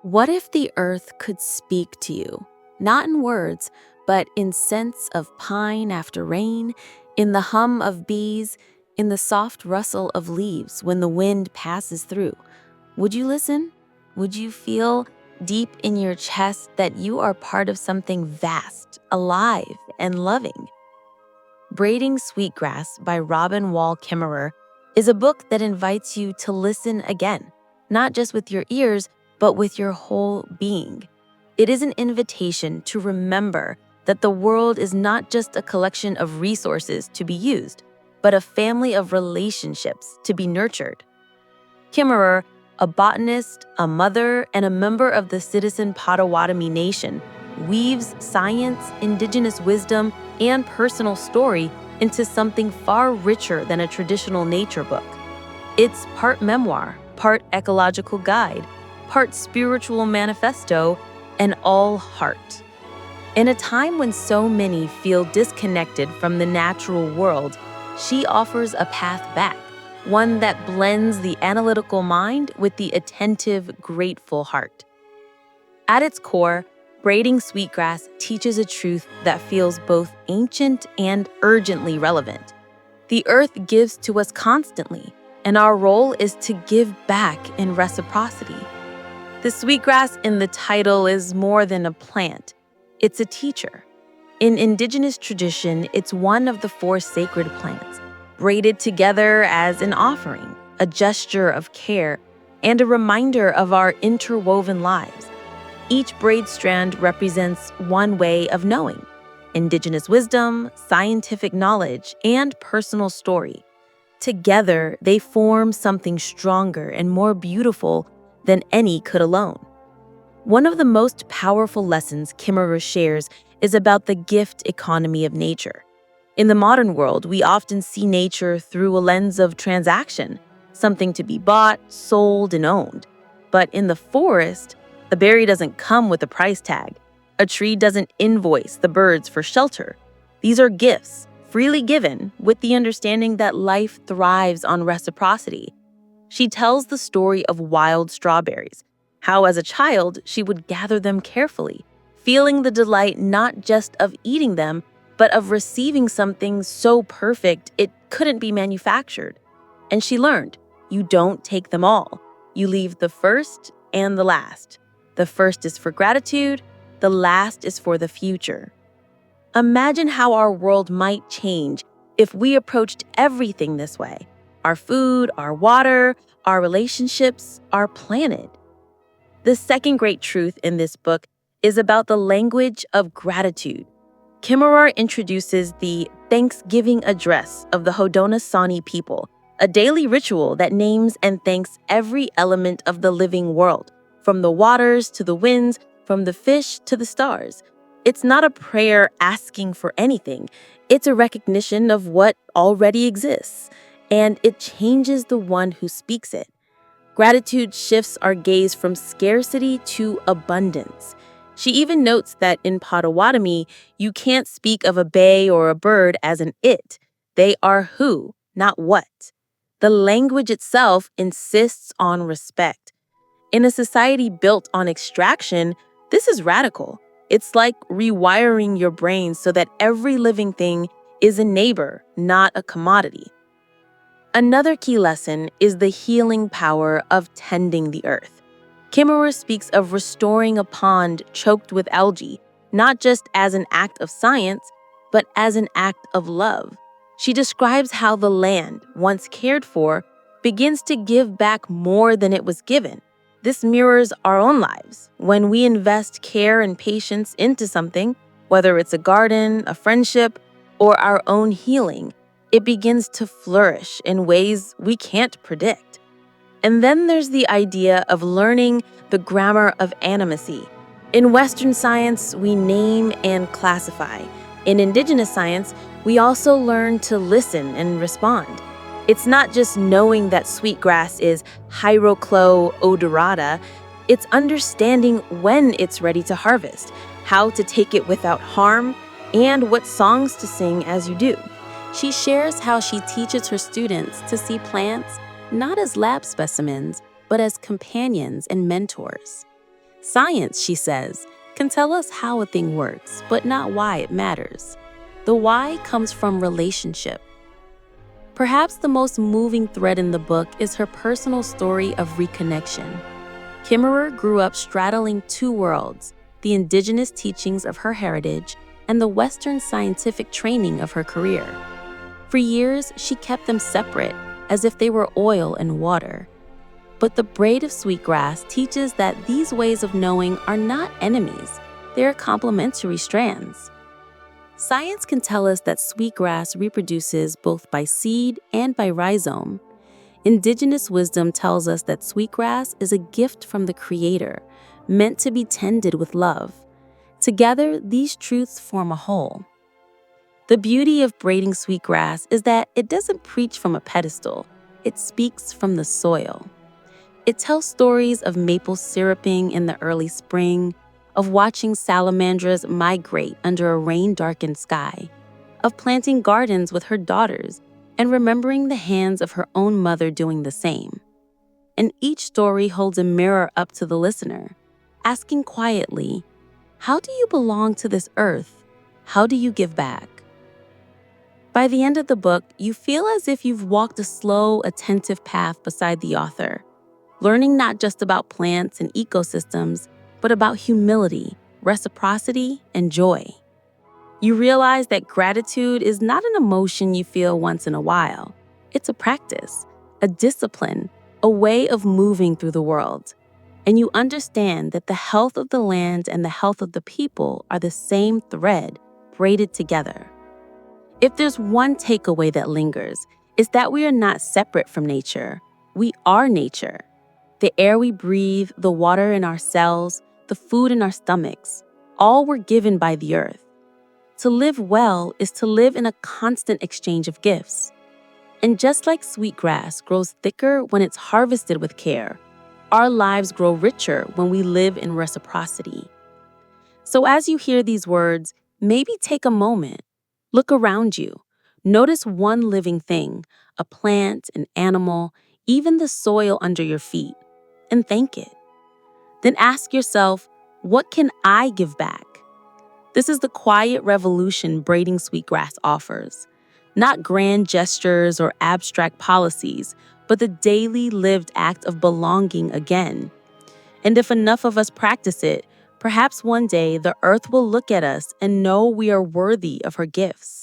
What if the earth could speak to you? Not in words, but in scents of pine after rain, in the hum of bees, in the soft rustle of leaves when the wind passes through. Would you listen? Would you feel deep in your chest that you are part of something vast, alive, and loving? Braiding Sweetgrass by Robin Wall Kimmerer is a book that invites you to listen again, not just with your ears, but with your whole being. It is an invitation to remember that the world is not just a collection of resources to be used, but a family of relationships to be nurtured. Kimmerer, a botanist, a mother, and a member of the citizen Potawatomi Nation, weaves science, indigenous wisdom, and personal story into something far richer than a traditional nature book. It's part memoir, part ecological guide, part spiritual manifesto, and all heart. In a time when so many feel disconnected from the natural world, she offers a path back, one that blends the analytical mind with the attentive, grateful heart. At its core, Braiding Sweetgrass teaches a truth that feels both ancient and urgently relevant. The earth gives to us constantly, and our role is to give back in reciprocity. The sweetgrass in the title is more than a plant. It's a teacher. In indigenous tradition, it's one of the 4 sacred plants, braided together as an offering, a gesture of care, and a reminder of our interwoven lives. Each braid strand represents one way of knowing: indigenous wisdom, scientific knowledge, and personal story. Together, they form something stronger and more beautiful than any could alone. One of the most powerful lessons Kimmerer shares is about the gift economy of nature. In the modern world, we often see nature through a lens of transaction, something to be bought, sold, and owned. But in the forest, a berry doesn't come with a price tag. A tree doesn't invoice the birds for shelter. These are gifts, freely given, with the understanding that life thrives on reciprocity. She tells the story of wild strawberries, how as a child she would gather them carefully, feeling the delight not just of eating them, but of receiving something so perfect it couldn't be manufactured. And she learned, you don't take them all. You leave the first and the last. The first is for gratitude, the last is for the future. Imagine how our world might change if we approached everything this way: our food, our water, our relationships, our planet. The second great truth in this book is about the language of gratitude. Kimmerer introduces the Thanksgiving Address of the Haudenosaunee people, a daily ritual that names and thanks every element of the living world, from the waters to the winds, from the fish to the stars. It's not a prayer asking for anything. It's a recognition of what already exists, and it changes the one who speaks it. Gratitude shifts our gaze from scarcity to abundance. She even notes that in Potawatomi, you can't speak of a bay or a bird as an it. They are who, not what. The language itself insists on respect. In a society built on extraction, this is radical. It's like rewiring your brain so that every living thing is a neighbor, not a commodity. Another key lesson is the healing power of tending the earth. Kimmerer speaks of restoring a pond choked with algae, not just as an act of science, but as an act of love. She describes how the land, once cared for, begins to give back more than it was given. This mirrors our own lives. When we invest care and patience into something, whether it's a garden, a friendship, or our own healing, it begins to flourish in ways we can't predict. And then there's the idea of learning the grammar of animacy. In Western science, we name and classify. In indigenous science, we also learn to listen and respond. It's not just knowing that sweetgrass is Hyroclo odorata, it's understanding when it's ready to harvest, how to take it without harm, and what songs to sing as you do. She shares how she teaches her students to see plants not as lab specimens, but as companions and mentors. Science, she says, can tell us how a thing works, but not why it matters. The why comes from relationship. Perhaps the most moving thread in the book is her personal story of reconnection. Kimmerer grew up straddling two worlds, the indigenous teachings of her heritage and the Western scientific training of her career. For years, she kept them separate, as if they were oil and water. But the Braid of Sweetgrass teaches that these ways of knowing are not enemies, they are complementary strands. Science can tell us that sweetgrass reproduces both by seed and by rhizome. Indigenous wisdom tells us that sweetgrass is a gift from the Creator, meant to be tended with love. Together, these truths form a whole. The beauty of braiding sweetgrass is that it doesn't preach from a pedestal, it speaks from the soil. It tells stories of maple syruping in the early spring, of watching salamandras migrate under a rain-darkened sky, of planting gardens with her daughters and remembering the hands of her own mother doing the same. And each story holds a mirror up to the listener, asking quietly, how do you belong to this earth? How do you give back? By the end of the book, you feel as if you've walked a slow, attentive path beside the author, learning not just about plants and ecosystems, but about humility, reciprocity, and joy. You realize that gratitude is not an emotion you feel once in a while. It's a practice, a discipline, a way of moving through the world. And you understand that the health of the land and the health of the people are the same thread, braided together. If there's one takeaway that lingers, it's that we are not separate from nature. We are nature. The air we breathe, the water in our cells, the food in our stomachs, all were given by the earth. To live well is to live in a constant exchange of gifts. And just like sweetgrass grows thicker when it's harvested with care, our lives grow richer when we live in reciprocity. So as you hear these words, maybe take a moment. Look around you. Notice one living thing, a plant, an animal, even the soil under your feet, and thank it. Then ask yourself, what can I give back? This is the quiet revolution braiding sweetgrass offers. Not grand gestures or abstract policies, but the daily lived act of belonging again. And if enough of us practice it, perhaps one day the earth will look at us and know we are worthy of her gifts.